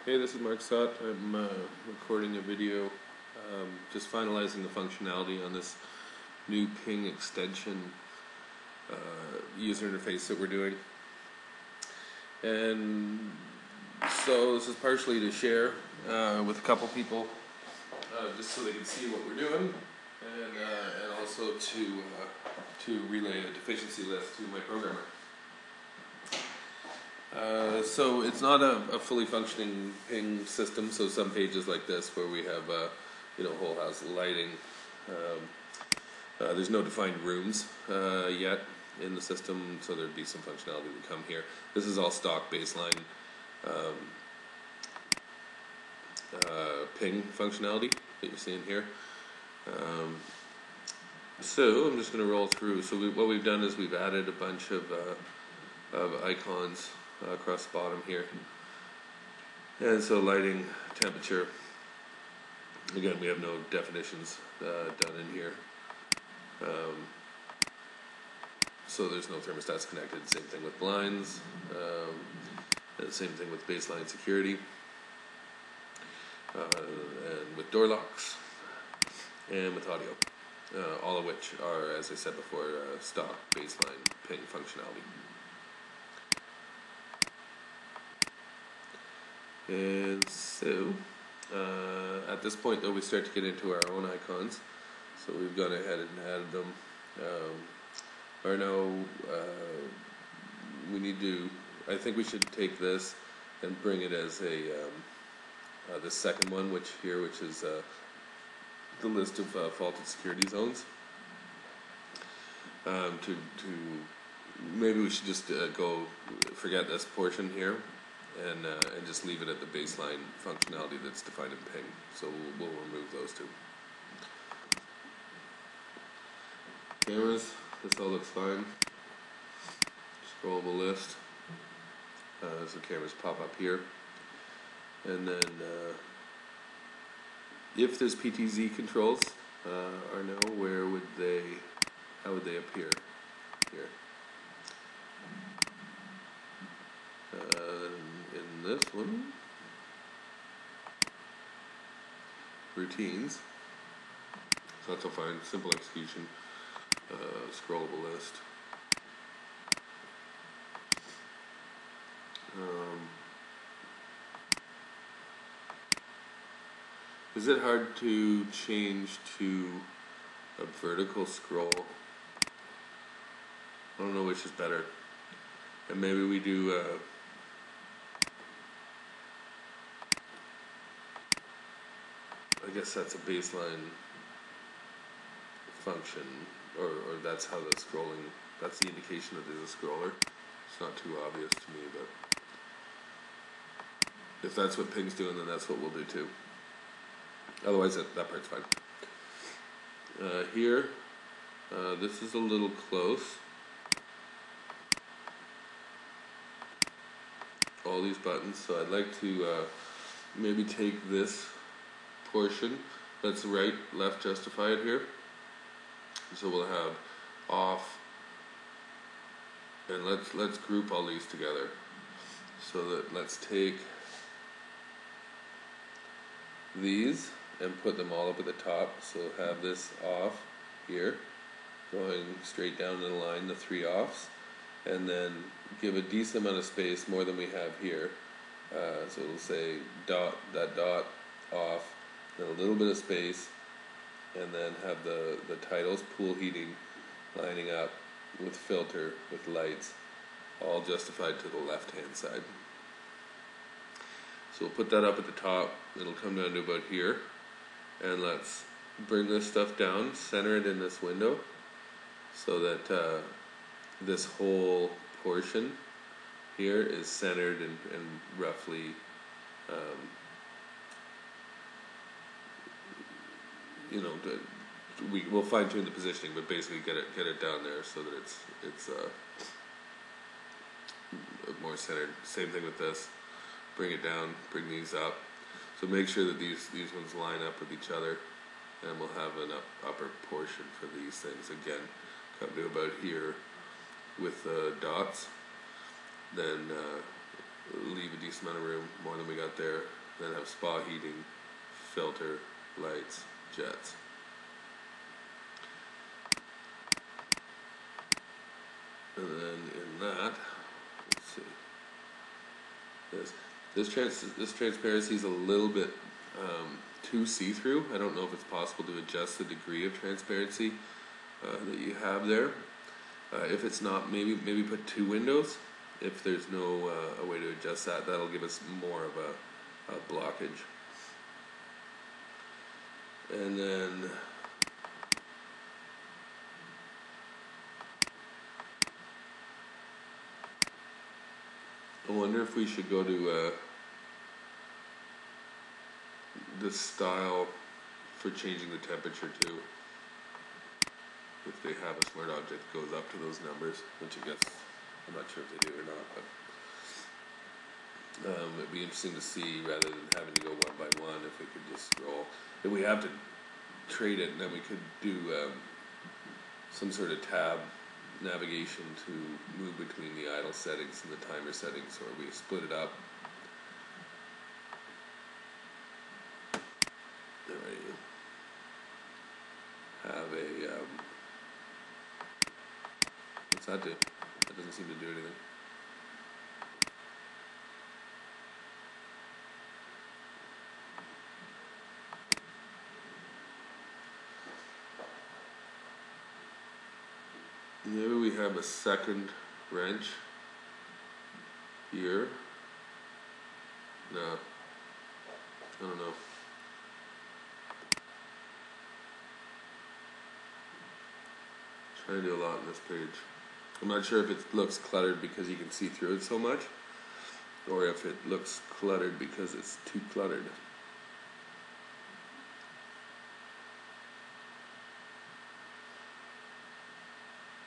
Hey, this is Mark Stott. I'm recording a video, just finalizing the functionality on this new Pyng extension user interface that we're doing. And so this is partially to share with a couple people, just so they can see what we're doing, and also to relay a deficiency list to my programmer. So it's not a fully functioning Pyng system. So some pages like this where we have whole house lighting, there's no defined rooms yet in the system, so there'd be some functionality to come here. This is all stock baseline Pyng functionality that you're seeing here. So I'm just going to roll through. So what we've done is we've added a bunch of icons across the bottom here, and so lighting, temperature. Again, we have no definitions done in here, so there's no thermostats connected. Same thing with blinds, and same thing with baseline security, and with door locks, and with audio, all of which are, as I said before, stock baseline Pyng functionality. And so, at this point though, we start to get into our own icons. So we've gone ahead and added them. We need to, I think we should take this and bring it as the second one, which is the list of faulted security zones. Maybe we should just forget this portion here, and just leave it at the baseline functionality that's defined in Pyng. So we'll remove those two. Cameras, this all looks fine. Scrollable list. So cameras pop up here. And then if there's PTZ controls are no, how would they appear here? In this one, routines, so that's all fine. Simple execution, scrollable list. Is it hard to change to a vertical scroll? I don't know which is better. And maybe we do I guess that's a baseline function, or that's how the scrolling, that's the indication that there's a scroller. It's not too obvious to me, but if that's what Pyng's doing, then that's what we'll do too. Otherwise, that part's fine. Here, this is a little close. All these buttons, so I'd like to maybe take this portion that's right, left justified here. So we'll have off, and let's group all these together. So that let's take these and put them all up at the top. So have this off here, going straight down the line, the three offs, and then give a decent amount of space, more than we have here. So it'll say dot off, then a little bit of space, and then have the titles, pool heating, lining up with filter, with lights, all justified to the left hand side. So we'll put that up at the top. It'll come down to about here, and let's bring this stuff down, center it in this window, so that this whole portion here is centered and roughly we'll fine tune the positioning, but basically get it down there so that it's more centered. Same thing with this. Bring it down, bring these up. So make sure that these ones line up with each other, and we'll have an upper portion for these things. Again, come to about here with dots. Then leave a decent amount of room, more than we got there. Then have spa heating, filter, lights, jets. And then in that, let's see, this transparency is a little bit too see-through. I don't know if it's possible to adjust the degree of transparency that you have there. If it's not, maybe put 2 windows. If there's no a way to adjust that, that'll give us more of a blockage. And then I wonder if we should go to the style for changing the temperature too. If they have a smart object that goes up to those numbers, which I guess I'm not sure if they do or not, but it'd be interesting to see rather than having to go one by one. If we could just scroll, if we have to trade it, then we could do some sort of tab navigation to move between the idle settings and the timer settings, or we split it up. Alright. Have a what's that do? That doesn't seem to do anything. Maybe we have a second wrench here. No, I don't know. Trying to do a lot on this page. I'm not sure if it looks cluttered because you can see through it so much, or if it looks cluttered because it's too cluttered.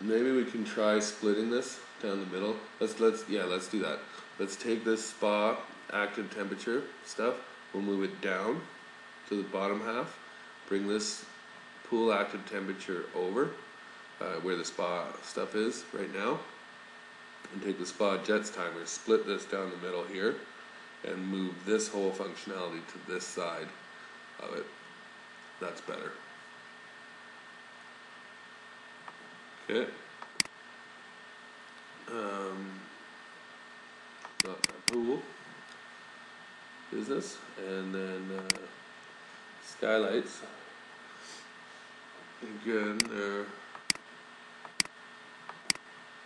Maybe we can try splitting this down the middle. Let's do that. Let's take this spa active temperature stuff. We'll move it down to the bottom half. Bring this pool active temperature over where the spa stuff is right now, and take the spa jets timer. Split this down the middle here, and move this whole functionality to this side of it. That's better. Okay. Not our pool business, and then skylights. Again, they're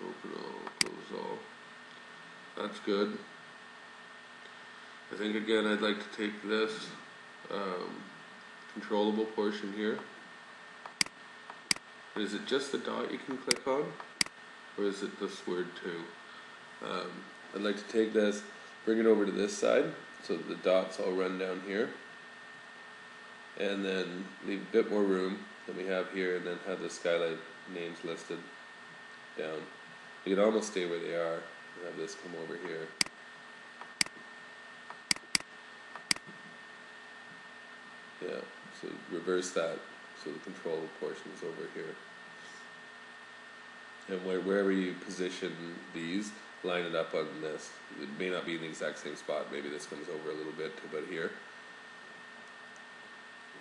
open all, close all. That's good. I think again I'd like to take this controllable portion here. Is it just the dot you can click on, or is it this word too? I'd like to take this, bring it over to this side, so that the dots all run down here, and then leave a bit more room than we have here, and then have the skylight names listed down. You can almost stay where they are, and have this come over here. Yeah, so reverse that. So the control portion is over here. And wherever you position these, line it up on this. It may not be in the exact same spot. Maybe this comes over a little bit to about here.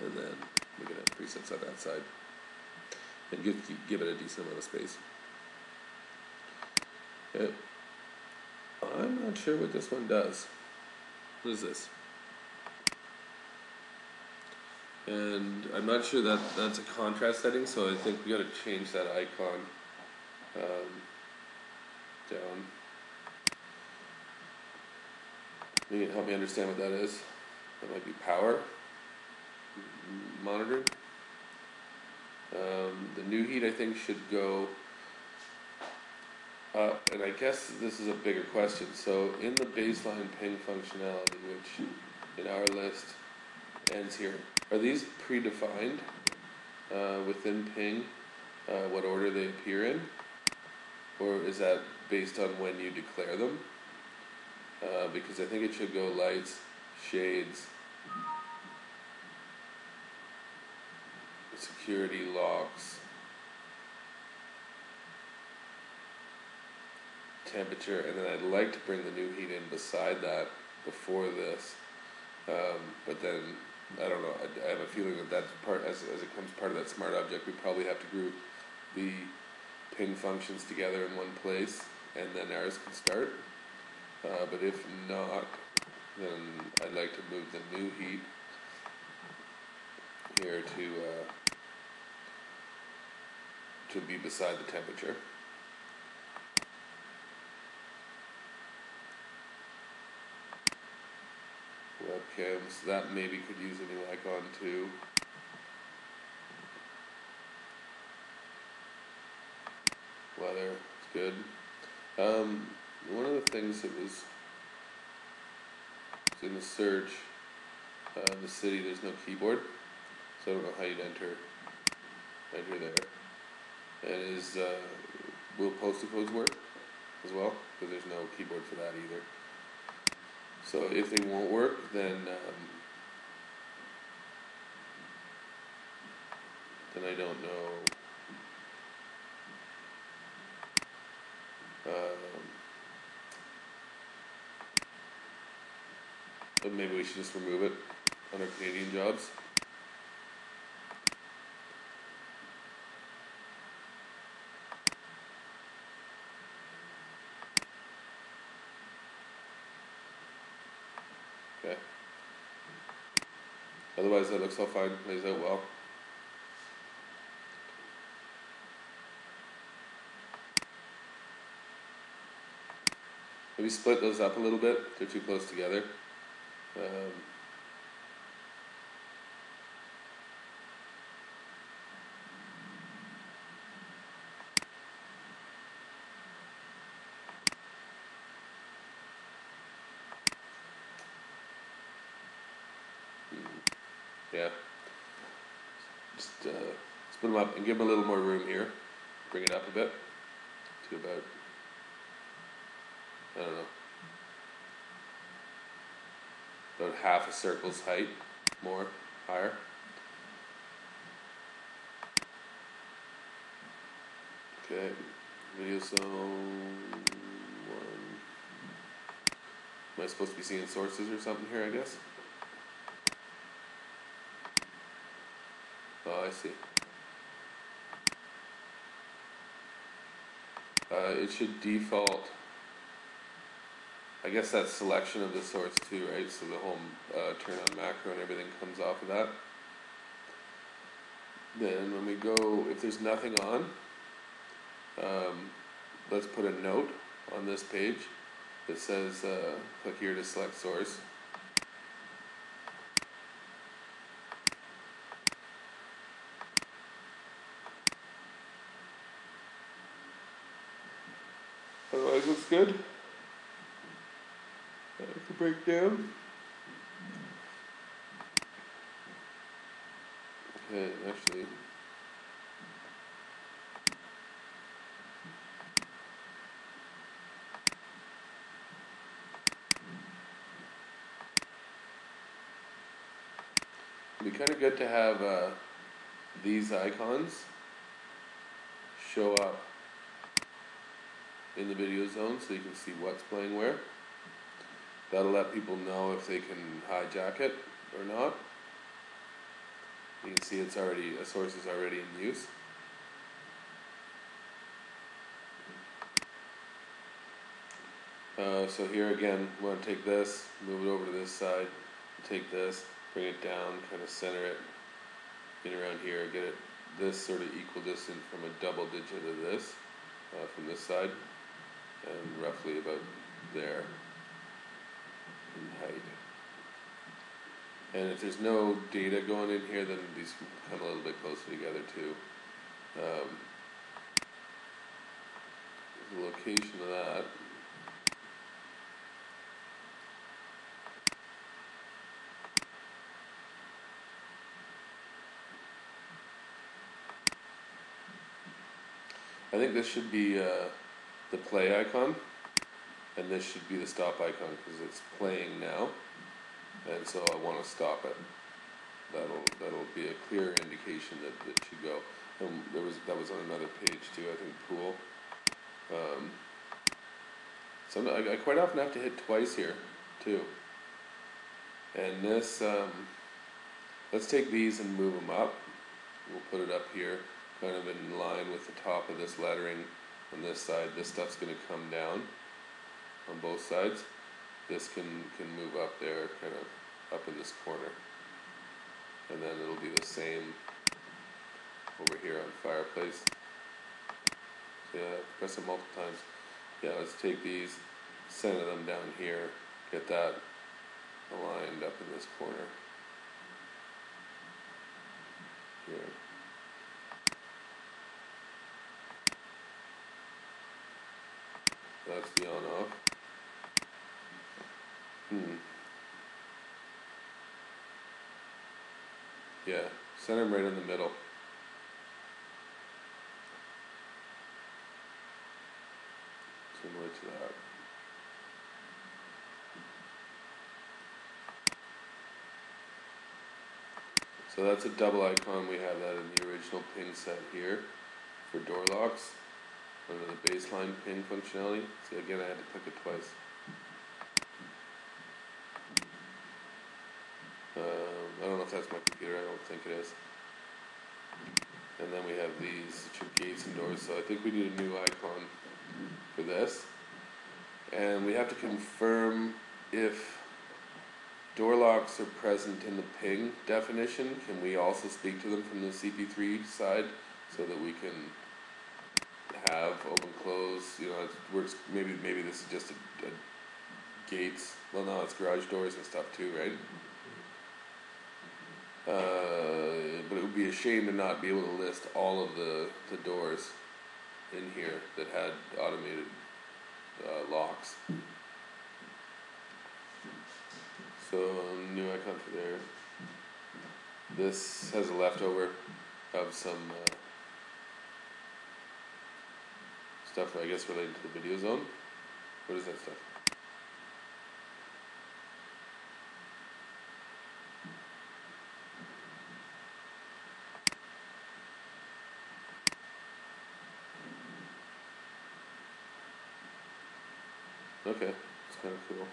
And then we can have presets on that side. And give it a decent amount of space. Okay. I'm not sure what this one does. What is this? And I'm not sure that that's a contrast setting, so I think we got to change that icon down. Maybe you can help me understand what that is. That might be power monitoring. The new heat I think should go up, and I guess this is a bigger question. So in the baseline ping functionality, which in our list ends here, are these predefined within ping, what order they appear in? Or is that based on when you declare them? Because I think it should go lights, shades, security, locks, temperature, and then I'd like to bring the new heat in beside that before this, but then I don't know. I have a feeling that that's part as it comes part of that smart object. We probably have to group the ping functions together in one place, and then ours can start. But if not, then I'd like to move the new heat here to be beside the temperature. Webcams, that maybe could use a new icon too. Weather, it's good. One of the things that was in the search, the city, there's no keyboard, so I don't know how you'd enter there. And will postal codes work as well? Because there's no keyboard for that either. So if they won't work, then I don't know. But maybe we should just remove it on our Canadian jobs. Okay. Otherwise, that looks all fine. Lays out well. Maybe split those up a little bit. They're too close together. Yeah. Just split them up and give them a little more room here. Bring it up a bit to about, I don't know, about half a circle's height, higher. Okay, video zone 1. Am I supposed to be seeing sources or something here, I guess? Oh, I see. It should default, I guess that's selection of the source too, right? So the home turn on macro and everything comes off of that. Then when we go, if there's nothing on, let's put a note on this page that says click here to select source. Otherwise looks good. That's a breakdown. Okay, actually. It'd be kind of good to have these icons show up in the video zone so you can see what's playing where. That'll let people know if they can hijack it or not. You can see a source is already in use. So here again, we want to take this, move it over to this side, take this, bring it down, kind of center it in around here, get it this sort of equal distance from a double digit of this from this side, and roughly about there in height. And if there's no data going in here, then these can come a little bit closer together too. The location of that. I think this should be the play icon, and this should be the stop icon because it's playing now, and so I want to stop it. That'll be a clear indication that it should go. And that was on another page too. I think pool. So I quite often have to hit twice here too. And this, let's take these and move them up. We'll put it up here, kind of in line with the top of this lettering on this side. This stuff's going to come down on both sides. This can move up there, kind of up in this corner. And then it'll be the same over here on fireplace. So yeah, press it multiple times. Yeah, let's take these, center them down here, get that aligned up in this corner. Here. That's the on-off. Yeah, center them right in the middle. Similar to that. So that's a double icon. We have that in the original Pyng set here for door locks under the baseline Pyng functionality. See, again, I had to click it twice. I don't know if that's my computer. I don't think it is. And then we have these, which are gates and doors. So I think we need a new icon for this. And we have to confirm if door locks are present in the Pyng definition. Can we also speak to them from the CP3 side so that we can have open close? You know, it works. Maybe this is just a gates. Well, no, it's garage doors and stuff too, right? But it would be a shame to not be able to list all of the doors in here that had automated locks. So new icon for there. This has a leftover of some stuff, I guess, related to the video zone. What is that stuff? Okay, it's kind of cool.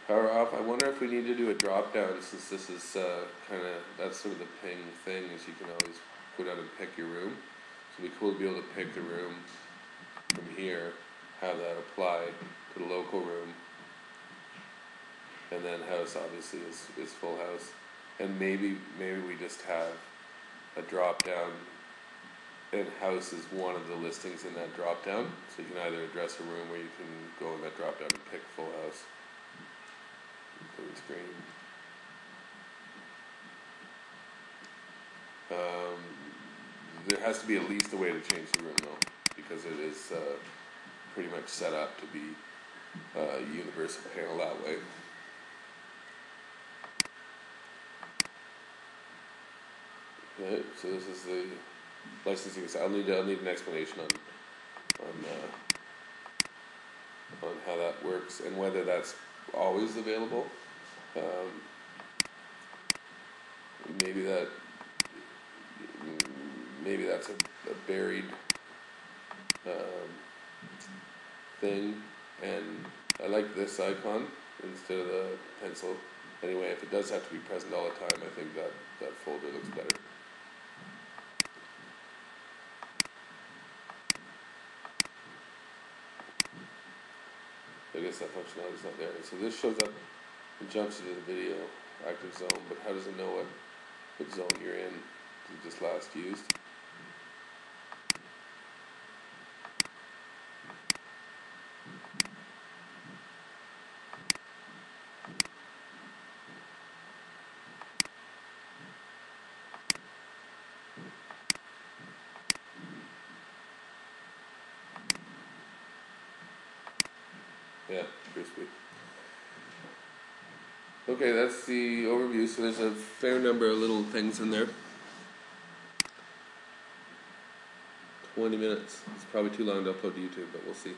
Power off. I wonder if we need to do a drop down, since this is kind of, that's sort of the Pyng thing, is you can always go down and pick your room. So it'd be cool to be able to pick the room from here, have that apply to the local room, and then house obviously is full house. And maybe we just have a drop down, and house is one of the listings in that drop down. So you can either address a room where you can go in that drop down and pick full house. Green screen. There has to be at least a way to change the room though, because it is pretty much set up to be a universal panel that way. Okay, so this is the licensing. So I'll need an explanation on how that works and whether that's always available. Maybe that's a buried thing, and I like this icon instead of the pencil. Anyway, if it does have to be present all the time, I think that folder looks better. I guess that functionality is not there. So this shows up and jumps into the video active zone, but how does it know what zone you're in? You just last used. Yeah, crispy. Okay, that's the overview. So there's a fair number of little things in there. 20 minutes. It's probably too long to upload to YouTube, but we'll see.